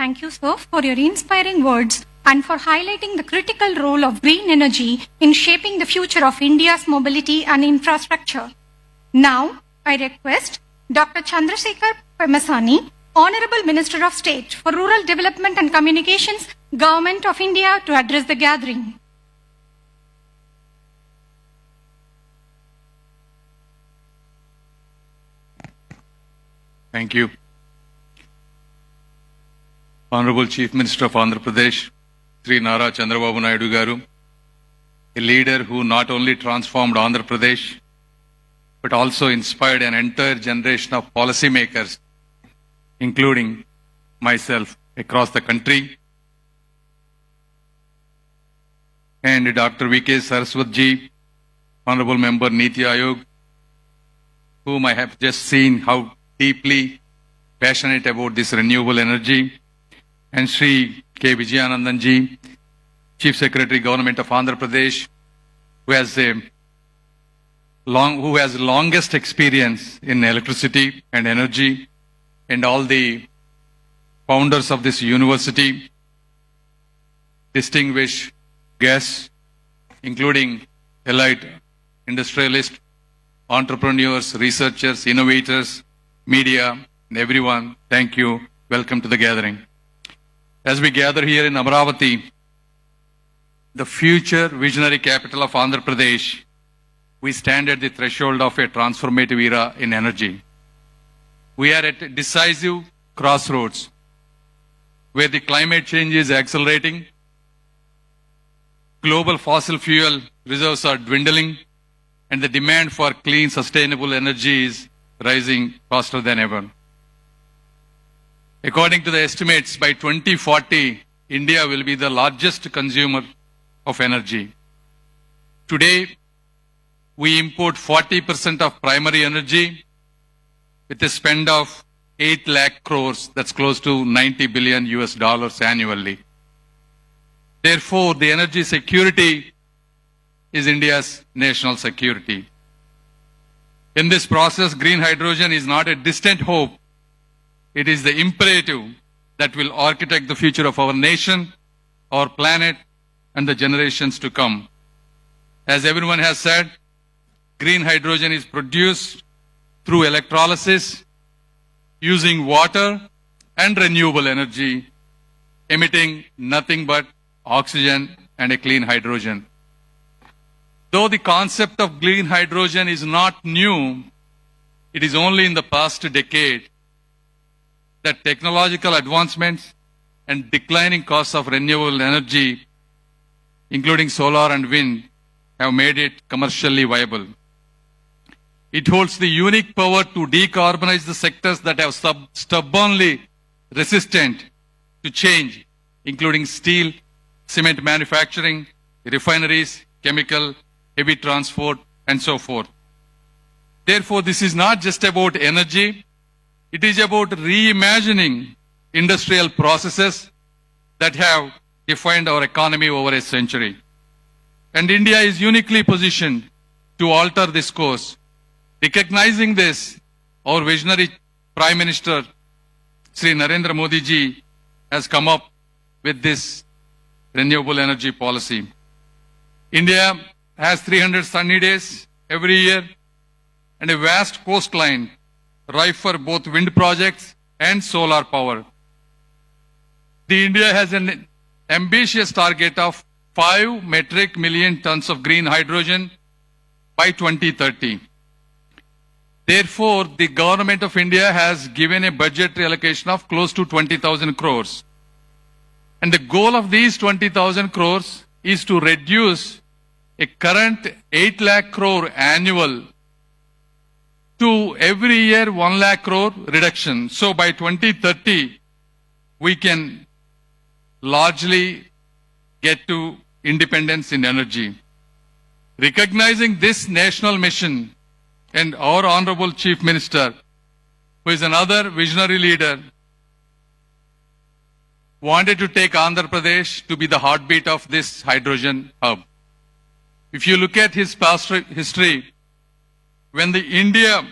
thank you, sir, for your inspiring words and for highlighting the critical role of green energy in shaping the future of India's mobility and infrastructure. Now, I request Dr. Chandrasekhar Pemmasani, Honorable Minister of State for Rural Development and Communications, Government of India, to address the gathering. Thank you. Honorable Chief Minister of Andhra Pradesh, Sri Nara Chandrababu Naidu garu, a leader who not only transformed Andhra Pradesh, but also inspired an entire generation of policymakers, including myself, across the country. And Dr. V.K. Saraswatji, Honorable Member Niti Ayog, whom I have just seen how deeply passionate about this renewable energy, and Sri K. Vijayanandanji, Chief Secretary, Government of Andhra Pradesh, who has longest experience in electricity and energy, and all the founders of this university, distinguished guests, including elite industrialists, entrepreneurs, researchers, innovators, media, and everyone, thank you. Welcome to the gathering. As we gather here in Amravati, the future visionary capital of Andhra Pradesh, we stand at the threshold of a transformative era in energy. We are at a decisive crossroads where the climate change is accelerating, global fossil fuel reserves are dwindling, and the demand for clean, sustainable energy is rising faster than ever. According to the estimates, by 2040, India will be the largest consumer of energy. Today, we import 40% of primary energy with a spend of 8 lakh crores, that's close to 90 billion US dollars annually. Therefore, the energy security is India's national security. In this process, green hydrogen is not a distant hope. It is the imperative that will architect the future of our nation, our planet, and the generations to come. As everyone has said, green hydrogen is produced through electrolysis, using water and renewable energy, emitting nothing but oxygen and a clean hydrogen. Though the concept of green hydrogen is not new, it is only in the past decade that technological advancements and declining costs of renewable energy, including solar and wind, have made it commercially viable. It holds the unique power to decarbonize the sectors that have stubbornly resistant to change, including steel, cement manufacturing, refineries, chemical, heavy transport, and so forth. Therefore, this is not just about energy, it is about reimagining industrial processes that have defined our economy over a century. And India is uniquely positioned to alter this course. Recognizing this, our visionary Prime Minister, Sri Narendra Modi ji, has come up with this renewable energy policy. India has 300 sunny days every year and a vast coastline ripe for both wind projects and solar power. The India has an ambitious target of 5 metric million tons of green hydrogen by 2030. Therefore, the government of India has given a budgetary allocation of close to 20,000 crores. And the goal of these 20,000 crores is to reduce a current 8 lakh crore annual to every year 1 lakh crore reduction. So by 2030, we can largely get to independence in energy. Recognizing this national mission, and our Honorable Chief Minister, who is another visionary leader, wanted to take Andhra Pradesh to be the heartbeat of this hydrogen hub. If you look at his past history, when the India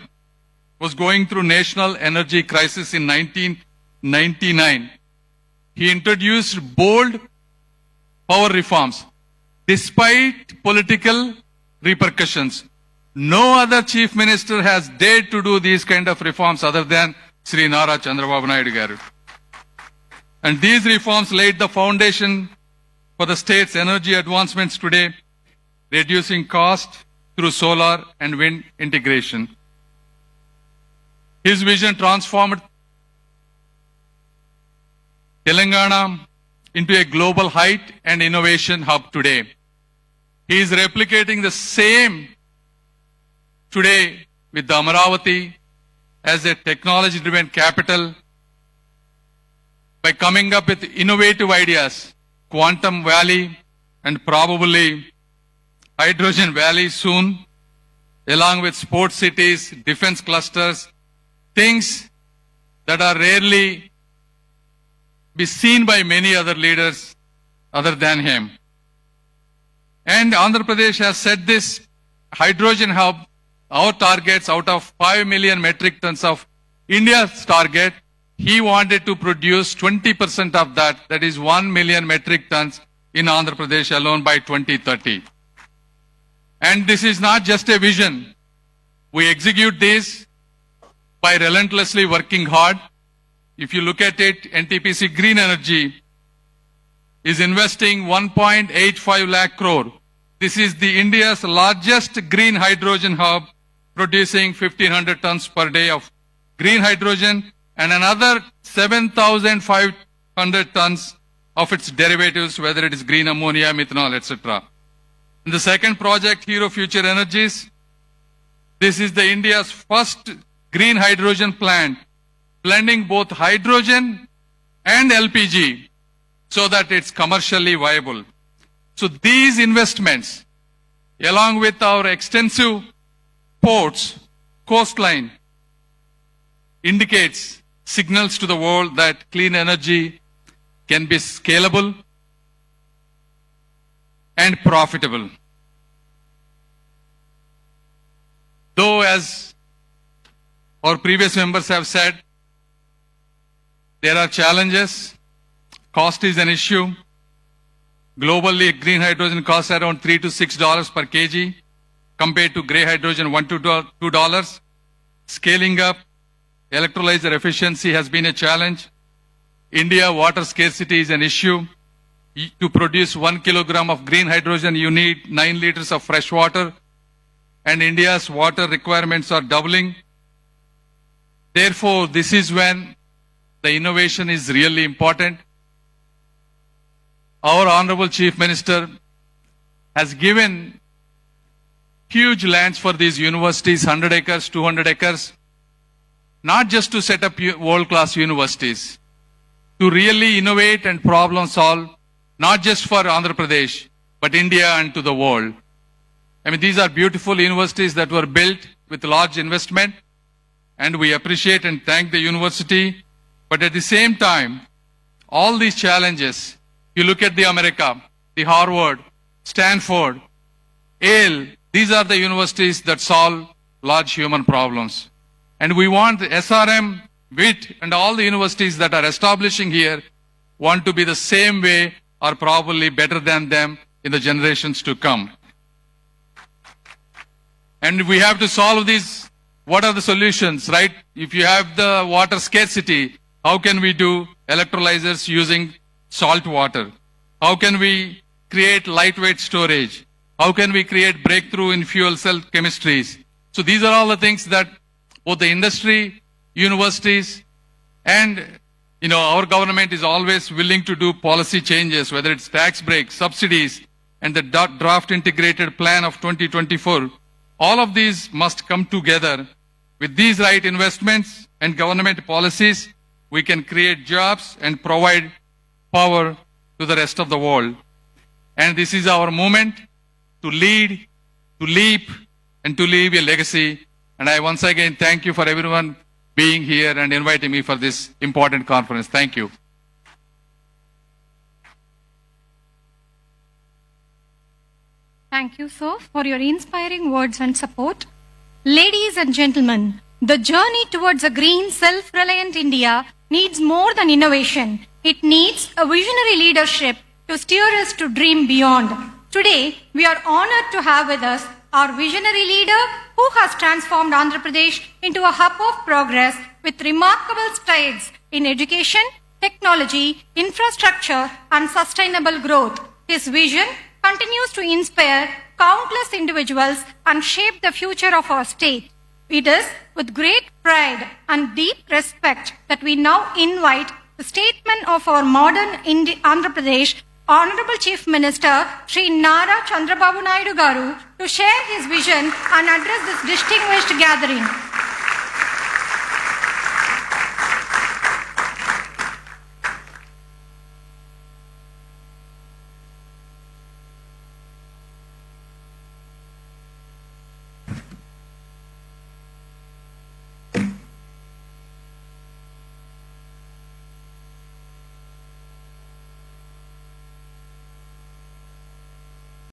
was going through national energy crisis in 1999, he introduced bold power reforms despite political repercussions. No other chief minister has dared to do these kind of reforms other than Sri Nara Chandrababu Naidu garu. And these reforms laid the foundation for the state's energy advancements today, reducing cost through solar and wind integration. His vision transformed Telangana into a global height and innovation hub today. He is replicating the same today with the Amaravati as a technology-driven capital by coming up with innovative ideas, Quantum Valley and probably Hydrogen Valley soon, along with sports cities, defense clusters, things that are rarely be seen by many other leaders other than him. And Andhra Pradesh has set this hydrogen hub, our targets out of 5 million metric tons of India's target. He wanted to produce 20% of that, that is 1 million metric tons in Andhra Pradesh alone by 2030. And this is not just a vision. We execute this by relentlessly working hard. If you look at it, NTPC Green Energy is investing 1.85 lakh crore. This is the India's largest green hydrogen hub, producing 1,500 tons per day of green hydrogen and another 7,500 tons of its derivatives, whether it is green ammonia, methanol, etc. And the second project, Hero Future Energies, this is the India's first green hydrogen plant, blending both hydrogen and LPG so that it's commercially viable. So these investments, along with our extensive ports, coastline, indicates signals to the world that clean energy can be scalable and profitable. Though, as our previous members have said, there are challenges. Cost is an issue. Globally, green hydrogen costs around $3 to $6 per kg, compared to gray hydrogen $1 to $2. Scaling up electrolyzer efficiency has been a challenge. India water scarcity is an issue. To produce 1 kilogram of green hydrogen, you need 9 liters of fresh water, and India's water requirements are doubling. Therefore, this is when the innovation is really important. Our Honorable Chief Minister has given huge lands for these universities, 100 acres, 200 acres, not just to set up world-class universities, to really innovate and problem solve, not just for Andhra Pradesh, but India and to the world. I mean, these are beautiful universities that were built with large investment, and we appreciate and thank the university. But at the same time, all these challenges, you look at the America, the Harvard, Stanford, Yale, these are the universities that solve large human problems. And we want SRM, WIT, and all the universities that are establishing here want to be the same way or probably better than them in the generations to come. And we have to solve these. What are the solutions, right? If you have the water scarcity, how can we do electrolyzers using salt water? How can we create lightweight storage? How can we create breakthrough in fuel cell chemistries? So these are all the things that both the industry, universities, and our government is always willing to do policy changes, whether it's tax breaks, subsidies, and the draft integrated plan of 2024. All of these must come together. With these right investments and government policies, we can create jobs and provide power to the rest of the world. And this is our moment to lead, to leap, and to leave a legacy. And I once again thank you for everyone being here and inviting me for this important conference. Thank you. Thank you, sir, for your inspiring words and support. Ladies and gentlemen, the journey towards a green, self-reliant India needs more than innovation. It needs a visionary leadership to steer us to dream beyond. Today, we are honored to have with us our visionary leader who has transformed Andhra Pradesh into a hub of progress with remarkable strides in education, technology, infrastructure, and sustainable growth. His vision continues to inspire countless individuals and shape the future of our state. It is with great pride and deep respect that we now invite the statesman of our modern Andhra Pradesh, Honorable Chief Minister Shri Nara Chandrababu Naidu Garu, to share his vision and address this distinguished gathering.